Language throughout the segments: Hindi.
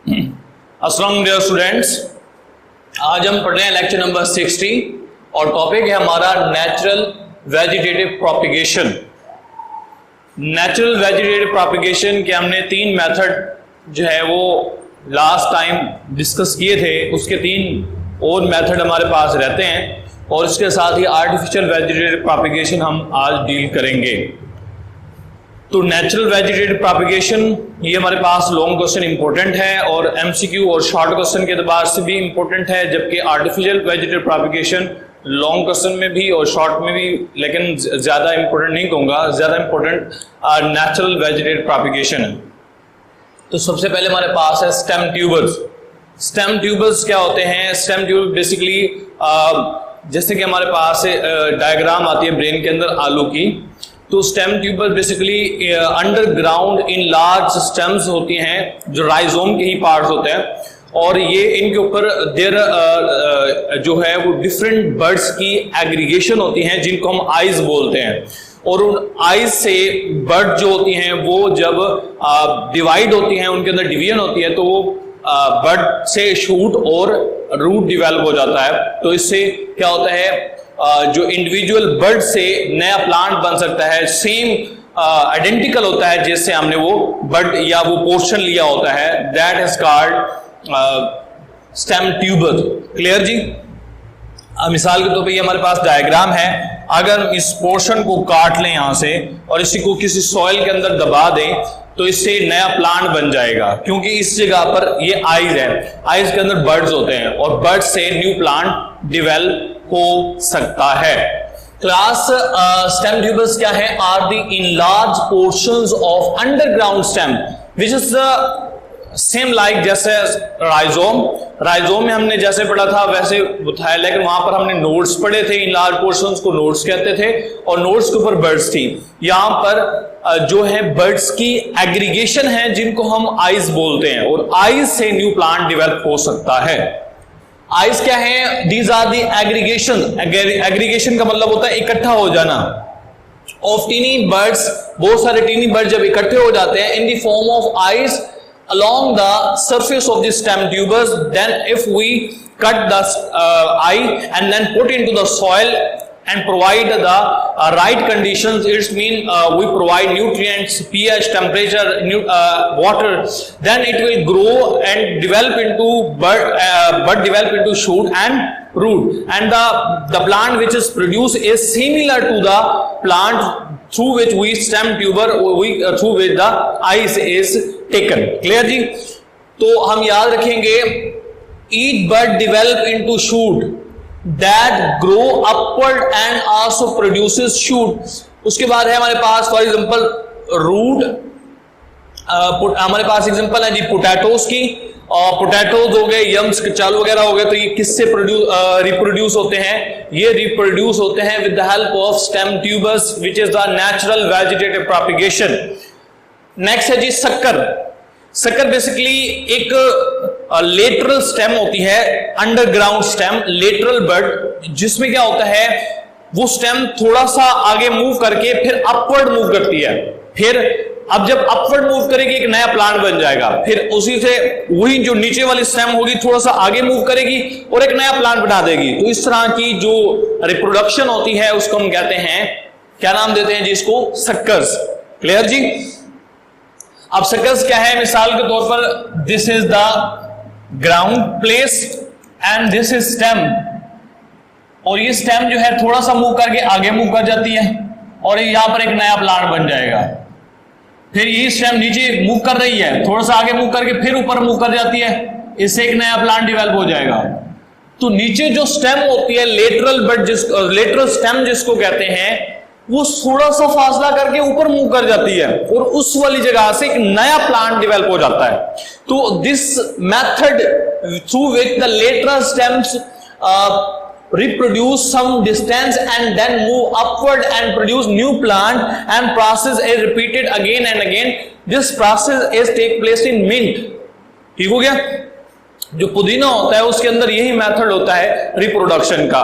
अस्सलाम डियर स्टूडेंट्स, आज हम पढ़ रहे हैं लेक्चर नंबर 60 और टॉपिक है हमारा natural vegetative propagation. Natural vegetative propagation के हमने 3 मेथड जो है वो लास्ट टाइम डिस्कस किए थे, उसके 3 और मेथड हमारे पास रहते हैं और इसके साथ ही आर्टिफिशियल वेजिटेटिव प्रोपिगेशन हम आज डील करेंगे। तो नेचुरल वेजिटेटिव प्रोपिगेशन ये हमारे पास लॉन्ग क्वेश्चन इंपॉर्टेंट है और एमसीक्यू और शॉर्ट क्वेश्चन के एतबार से भी इंपॉर्टेंट है, जबकि artificial vegetative propagation long question में भी और शॉर्ट में भी, लेकिन ज्यादा इंपॉर्टेंट नहीं कहूंगा, ज्यादा इंपॉर्टेंट नेचुरल वेजिटेटिव प्रोपिगेशन है। तो सबसे पहले हमारे पास है स्टेम ट्यूबर्स। स्टेम ट्यूबर्स क्या होते हैं? स्टेम ट्यूबर बेसिकली जैसे कि हमारे पास डायग्राम आती है ब्रेन के अंदर आलू की, तो stem tuber basically underground in large stems होती हैं जो राइजोम के ही पार्ट्स होते हैं और ये इनके ऊपर देर जो है वो डिफरेंट बर्ड्स की एग्रीगेशन होती हैं जिनको हम आइज बोलते हैं। और उन आइज से बर्ड जो होती हैं वो जब डिवाइड होती हैं, उनके अंदर डिवीजन होती है, तो वो बर्ड से शूट और रूट डिवेलप हो जाता है। तो इससे क्या होता है, जो इंडिविजुअल बर्ड से नया प्लांट बन सकता है, सेम आइडेंटिकल होता है जैसे हमने वो बर्ड या वो पोर्शन लिया होता है, that is called stem tuber. Clear जी? मिसाल के तौर पे ये हमारे पास डायग्राम है, अगर इस पोर्शन को काट लें यहां से और इसी को किसी सॉइल के अंदर दबा दें तो इससे नया प्लांट बन जाएगा, क्योंकि इस जगह पर ये आइज है, आइज के अंदर बर्ड्स होते हैं और बर्ड्स से न्यू प्लांट डिवेलप हो सकता है। क्लास स्टेम ट्यूबर्स क्या है? Are the enlarge portions of underground stem which is same like जैसे राइजोम। राइजोम में हमने जैसे पढ़ा था वैसे बताया, लेकिन वहां पर हमने नोड्स पढ़े थे, इनलार्ज पोर्शंस को नोड्स कहते थे और नोड्स के ऊपर बर्ड्स थी। यहां पर जो है बर्ड्स की एग्रीगेशन है जिनको हम आइज बोलते हैं और आइज से न्यू प्लांट डेवलप हो सकता है। आइज क्या है? These are the aggregation. Aggregation का मतलब होता है इकट्ठा हो जाना ऑफ टीनी बर्ड्स। बहुत सारे टीनी बर्ड जब इकट्ठे हो जाते हैं in the form of eyes along the surface of the stem tubers, then if we cut the eye and then put into the soil and provide the right conditions, it means we provide nutrients, pH, temperature, water, then it will grow and develop into bud develop into shoot and root, and the plant which is produced is similar to the plant through which we stem tuber through which the eyes is taken. Clear जी? तो हम याद रखेंगे, each bud develop into shoot that grow upward and also produces shoot. उसके बाद है हमारे पास फॉर एग्जांपल रूट। हमारे पास एग्जांपल है जी पोटैटोस की, और पोटैटोज हो गए, यम्स, कचालू वगैरह हो गए। तो ये किससे रिप्रोड्यूस होते हैं? ये रिप्रोड्यूस होते हैं with the help of stem tubers which is the natural vegetative propagation. Next है जी शक्कर। शक्कर बेसिकली एक लेटरल स्टेम होती है, अंडरग्राउंड स्टेम, लेटरल बर्ड, जिसमें क्या होता है वो स्टेम थोड़ा सा आगे मूव करके फिर अपवर्ड मूव करती है। फिर अब जब अपवर्ड मूव करेगी एक नया प्लांट बन जाएगा, फिर उसी से वही जो नीचे वाली स्टेम होगी थोड़ा सा आगे मूव करेगी और एक नया प्लांट बना देगी। तो इस तरह की जो रिप्रोडक्शन होती है उसको हम कहते हैं, क्या नाम देते हैं जिसको? सक्कर्स। क्लियर जी? अब सक्कर्स क्या है? मिसाल के तौर पर this is the ground place and this is stem, और ये स्टेम जो है थोड़ा सा मूव करके आगे मूव कर जाती है और यहां पर एक नया प्लांट बन जाएगा। फिर ये स्टेम नीचे मूव कर रही है, थोड़ा सा आगे मूव करके फिर ऊपर मूव कर जाती है, इससे एक नया प्लांट डेवलप हो जाएगा। तो नीचे जो स्टेम होती है लेटरल बर्ड, लेटरल स्टेम जिसको कहते हैं, वो थोड़ा सा फासला करके ऊपर मूव कर जाती है और उस वाली जगह से एक नया प्लांट डेवलप हो जाता है। तो this method through which the lateral stems reproduce some distance and then move upward and produce new plant and process is repeated again and again. This process is take place in mint. ठीक हो गया? जो पुदीना होता है उसके अंदर यही मेथड होता है रिप्रोडक्शन का।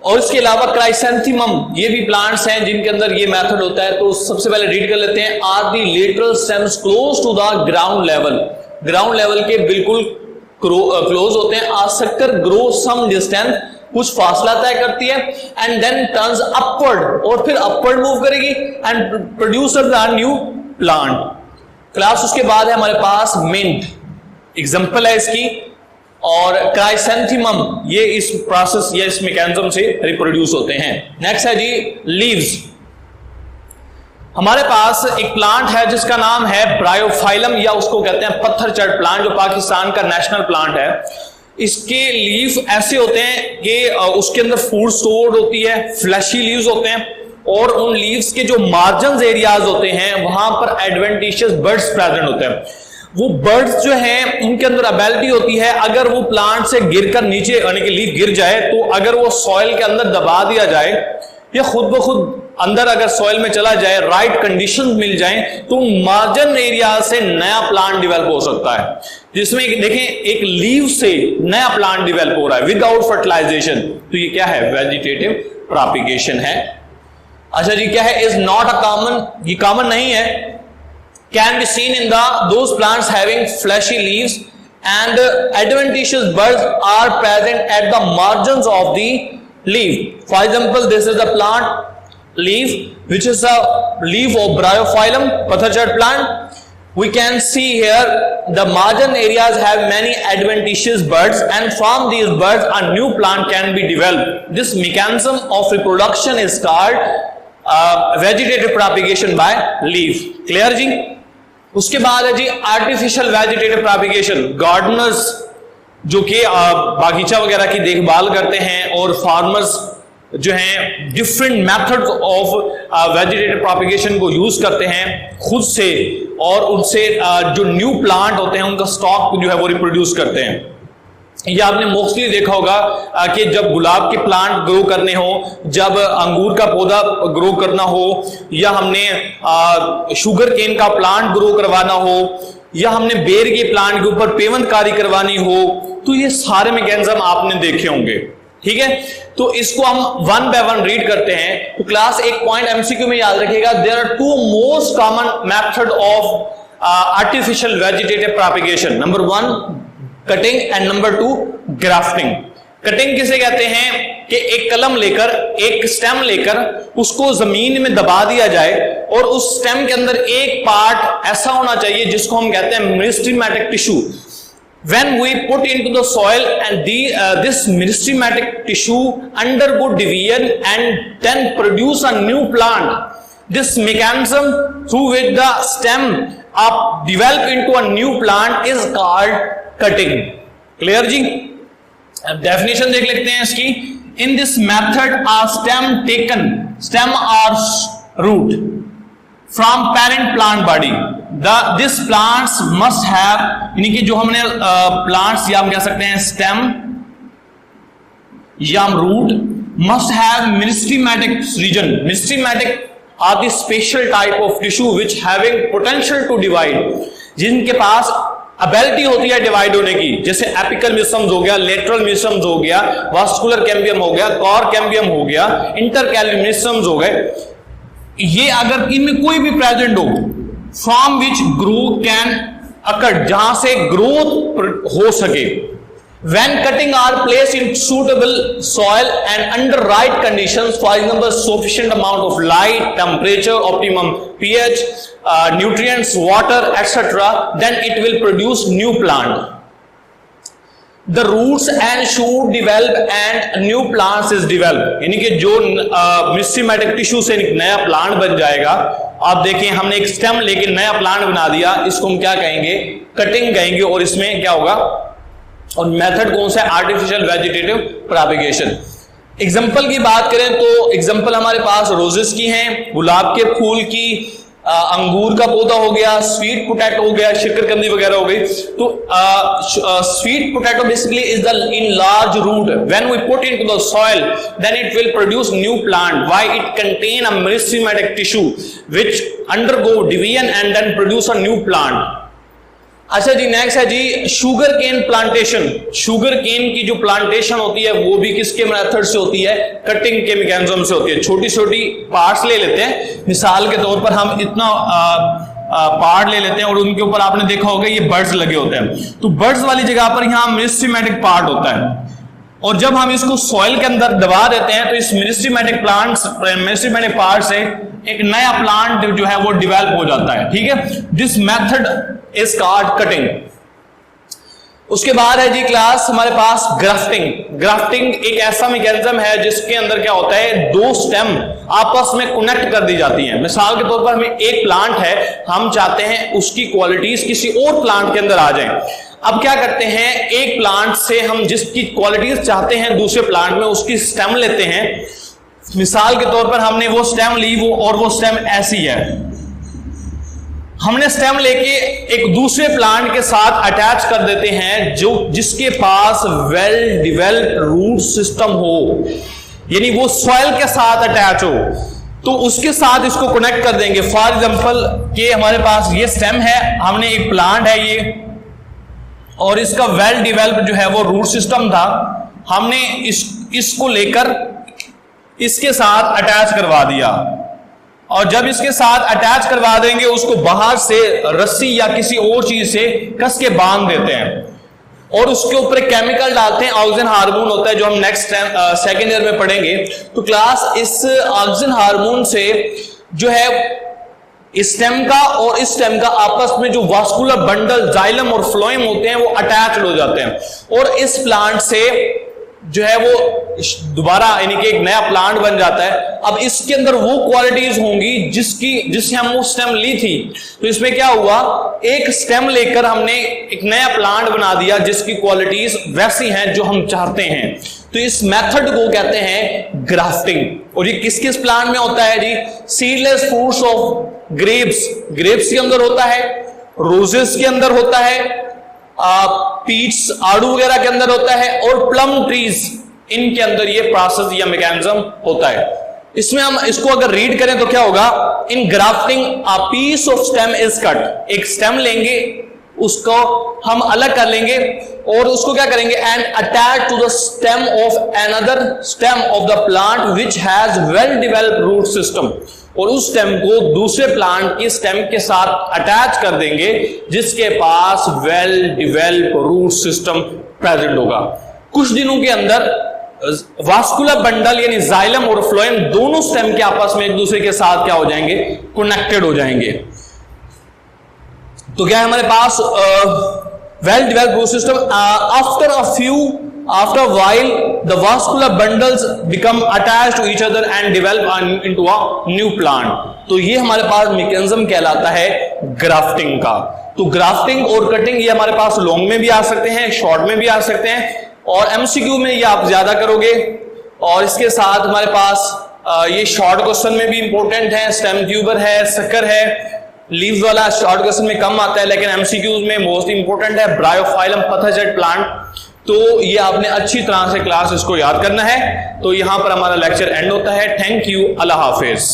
और इसके अलावा क्राइसेंथेमम, ये भी प्लांट्स हैं जिनके अंदर ये मेथड होता है। तो सबसे पहले रीड कर लेते हैं। Are the lateral stems close to the ground level, ground level के बिल्कुल क्लोज होते हैं। आ सककर ग्रो सम डिस्टेंस, कुछ फासला तय करती है, एंड देन टर्न्स अपवर्ड, और फिर अपवर्ड मूव करेगी and produce a new plant. Class उसके बाद है हमारे पास मिंट, एग्जांपल है इसकी, और क्राइसेंथेमम, ये इस प्रोसेस या इस मैकेनिज्म से रिप्रोड्यूस होते हैं। नेक्स्ट है जी लीव्स। हमारे पास एक प्लांट है जिसका नाम है ब्रायोफाइलम, या उसको कहते हैं पत्थरचट प्लांट, जो पाकिस्तान का नेशनल प्लांट है। इसके लीव ऐसे होते हैं कि उसके अंदर फूड स्टोर्ड होती है, फ्लैशी लीव्स होते हैं, और उन लीव्स के जो मार्जिन एरियाज होते हैं वहां पर एडवेंटिशियस बर्ड्स प्रेजेंट होते हैं। वो बर्ड्स जो हैं उनके अंदर एबिलिटी होती है, अगर वो प्लांट से गिरकर नीचे यानी कि लीफ गिर जाए, तो अगर वो सॉइल के अंदर दबा दिया जाए या खुद ब खुद अंदर अगर सॉइल में चला जाए, राइट कंडीशंस मिल जाएं, तो मार्जिन एरिया से नया प्लांट डेवलप हो सकता है, जिसमें देखें एक लीव से नया प्लांट डेवलप हो रहा है विदाउट फर्टिलाइजेशन। तो ये क्या है? वेजिटेटिव प्रोपिगेशन है। अच्छा जी, क्या है? इज नॉट अ कॉमन, ये कॉमन नहीं है। Can be seen in those plants having flashy leaves and adventitious birds are present at the margins of the leaf. For example, this is the plant leaf, which is a leaf of Bryophyllum, patharchat plant. We can see here the margin areas have many adventitious buds, and from these buds a new plant can be developed. This mechanism of reproduction is called vegetative propagation by leaf. Clear जी? उसके बाद है जी आर्टिफिशियल वेजिटेटिव प्रोपिगेशन। गार्डनर्स जो कि बागीचा वगैरह की देखभाल करते हैं, और फार्मर्स जो हैं different methods of vegetative propagation को यूज करते हैं खुद से, और उनसे जो न्यू प्लांट होते हैं उनका स्टॉक जो है वो रिप्रोड्यूस करते हैं। ये आपने मोस्टली देखा होगा कि जब गुलाब के प्लांट ग्रो करने हो, जब अंगूर का पौधा ग्रो करना हो, या हमने शुगर केन का प्लांट ग्रो करवाना हो, या हमने बेर के प्लांट के ऊपर पेवंतकारी करवानी हो, तो ये सारे मैकेनिज्म आपने देखे होंगे। ठीक है, तो इसको हम वन बाय वन रीड करते हैं। तो क्लास एक पॉइंट एमसीक्यू में याद रखिएगा, there are two most common method of artificial vegetative propagation. Number 1 cutting and number 2 grafting. Cutting किसे कहते हैं कि एक कलम लेकर, एक स्टेम लेकर उसको जमीन में दबा दिया जाए, और उस स्टेम के अंदर एक पार्ट ऐसा होना चाहिए जिसको हम कहते हैं meristematic tissue. When we put into the soil and this meristematic tissue undergo division and then produce a new plant, this mechanism through which the stem develop into a new plant is called cutting. Clear जी? अब definition देख लेते हैं इसकी। In this method, a stem or root from parent plant body. This plants must have, यानी कि जो हमने plants या हम कह सकते हैं stem या root must have meristematic region. Meristematic are the special type of tissue which having potential to divide, जिनके पास एबिलिटी होती है डिवाइड होने की, जैसे एपिकल मेरिस्टम्स हो गया, लेटरल मेरिस्टम्स हो गया, वास्कुलर कैम्बियम हो गया, कॉर कैम्बियम हो गया, इंटरकैलरी मेरिस्टम्स हो गए। ये अगर इनमें कोई भी प्रेजेंट हो, from which growth can occur, जहां से ग्रोथ हो सके, when cutting are placed in suitable soil and under right conditions, for example sufficient amount of light, temperature, optimum pH, nutrients, water, etc., then it will produce new plant. The roots and shoot develop and new plants is develop, यानी कि जो मेरिस्टेमेटिक टिश्यू से नया प्लांट बन जाएगा। आप देखें, हमने एक स्टेम लेके नया प्लांट बना दिया, इसको हम क्या कहेंगे? कटिंग कहेंगे। और इसमें क्या होगा, और मेथड कौन सा है? Artificial vegetative propagation. एग्जांपल की बात करें तो एग्जांपल हमारे पास रोजेस की हैं, गुलाब के फूल की, अंगूर का पौधा हो गया, स्वीट पोटैटो हो गया, शकरकंदी वगैरह हो गई। तो sweet potato basically is the in large root, when we put into the soil then it will produce new plant. Why? It contain a meristematic tissue which undergo division and then produce a new plant. अच्छा जी, नेक्स्ट है जी sugar cane plantation. Sugar cane की जो प्लांटेशन होती है वो भी किसके मेथड से होती है? कटिंग के मैकेनिज्म से होती है। छोटी छोटी पार्ट्स ले लेते हैं, मिसाल के तौर पर हम इतना पार्ट ले लेते हैं और उनके ऊपर आपने देखा होगा ये बर्ड्स लगे होते हैं, तो बर्ड्स वाली जगह पर यहाँ मेरिस्टेमेटिक पार्ट होता है, और जब हम इसको सॉइल के अंदर दबा देते हैं तो इस मेरिस्टेमेटिक पार्ट से एक नया प्लांट जो है वो डेवलप हो जाता है। ठीक है, this method is called cutting. उसके बाद है जी क्लास हमारे पास ग्राफ्टिंग। ग्राफ्टिंग एक ऐसा मैकेनिज्म है जिसके अंदर क्या होता है, दो स्टेम आपस में कनेक्ट कर दी जाती हैं। मिसाल के तौर पर हमें एक प्लांट है, हम चाहते हैं उसकी क्वालिटीज किसी और प्लांट के अंदर आ जाएं। अब क्या करते हैं, एक प्लांट से हम जिसकी क्वालिटीज चाहते हैं दूसरे प्लांट में उसकी स्टेम लेते हैं। मिसाल के तौर पर हमने वो स्टेम ली, वो स्टेम ऐसी है, हमने स्टेम लेके एक दूसरे प्लांट के साथ अटैच कर देते हैं जो जिसके पास वेल डिवेल्प रूट सिस्टम हो, यानी वो सॉइल के साथ अटैच हो, तो उसके साथ इसको कनेक्ट कर देंगे। फॉर एग्जांपल कि हमारे पास ये स्टेम है, हमने एक प्लांट है ये, और इसका वेल डिवेल्प जो है वो रूट सिस्टम था, हमने इसको लेकर इसके साथ अटैच करवा दिया, और जब इसके साथ अटैच करवा देंगे उसको बाहर से रस्सी या किसी और चीज से कस के बांध देते हैं और उसके ऊपर एक केमिकल डालते हैं, ऑक्सीजन हार्मोन होता है जो हम नेक्स्ट सेकेंड ईयर में पढ़ेंगे। तो क्लास इस ऑक्सीजन हार्मोन से जो है इस स्टेम का और इस स्टेम का आपस में जो वास्कुलर बंडल जाइलम और फ्लोएम होते हैं वो अटैच्ड हो जाते हैं, और इस प्लांट से जो है वो दोबारा यानी कि एक नया प्लांट बन जाता है। अब इसके अंदर वो क्वालिटीज होंगी जिससे हम वो स्टेम ली थी। तो इसमें क्या हुआ, एक स्टेम लेकर हमने एक नया प्लांट बना दिया जिसकी क्वालिटीज वैसी हैं जो हम चाहते हैं। तो इस मेथड को कहते हैं ग्राफ्टिंग। और ये किस किस प्लांट में होता है जी, सीडलेस फ्रूट्स ऑफ ग्रेप्स के अंदर होता है, रोजेस के अंदर होता है, पीच आड़ू वगैरह के अंदर होता है, और प्लम ट्रीज इनके अंदर ये प्रोसेस या मैकेनिज्म होता है। इसमें हम इसको अगर रीड करें तो क्या होगा, in grafting a piece of stem is cut. एक स्टेम लेंगे, उसको हम अलग कर लेंगे और उसको क्या करेंगे, and attach to the stem of another stem of the plant which has well developed root system, और उस स्टेम को दूसरे प्लांट की स्टेम के साथ अटैच कर देंगे जिसके पास well developed root system present होगा। कुछ दिनों के अंदर वास्कुलर बंडल यानी जाइलम और फ्लोएम दोनों स्टेम के आपस में एक दूसरे के साथ क्या हो जाएंगे, कनेक्टेड हो जाएंगे। तो क्या है हमारे पास well developed root system. After a while, the vascular bundles become attached to each other and develop into a new plant. तो ये हमारे पास मैकेनिज्म कहलाता है ग्राफ्टिंग का। तो ग्राफ्टिंग और कटिंग ये हमारे पास लॉन्ग में भी आ सकते हैं, शॉर्ट में भी आ सकते हैं, और एमसीक्यू में ये आप ज्यादा करोगे। और इसके साथ हमारे पास ये शॉर्ट क्वेश्चन में भी इंपॉर्टेंट है, स्टेम ट्यूबर है, सकर है, लीव्स वाला शॉर्ट क्वेश्चन में कम आता है, लेकिन एमसीक्यूज में मोस्ट इंपॉर्टेंट है ब्रायोफाइलम पथेजेट प्लांट। तो ये आपने अच्छी तरह से क्लास इसको याद करना है। तो यहां पर हमारा लेक्चर एंड होता है। Thank you, Allah Hafiz.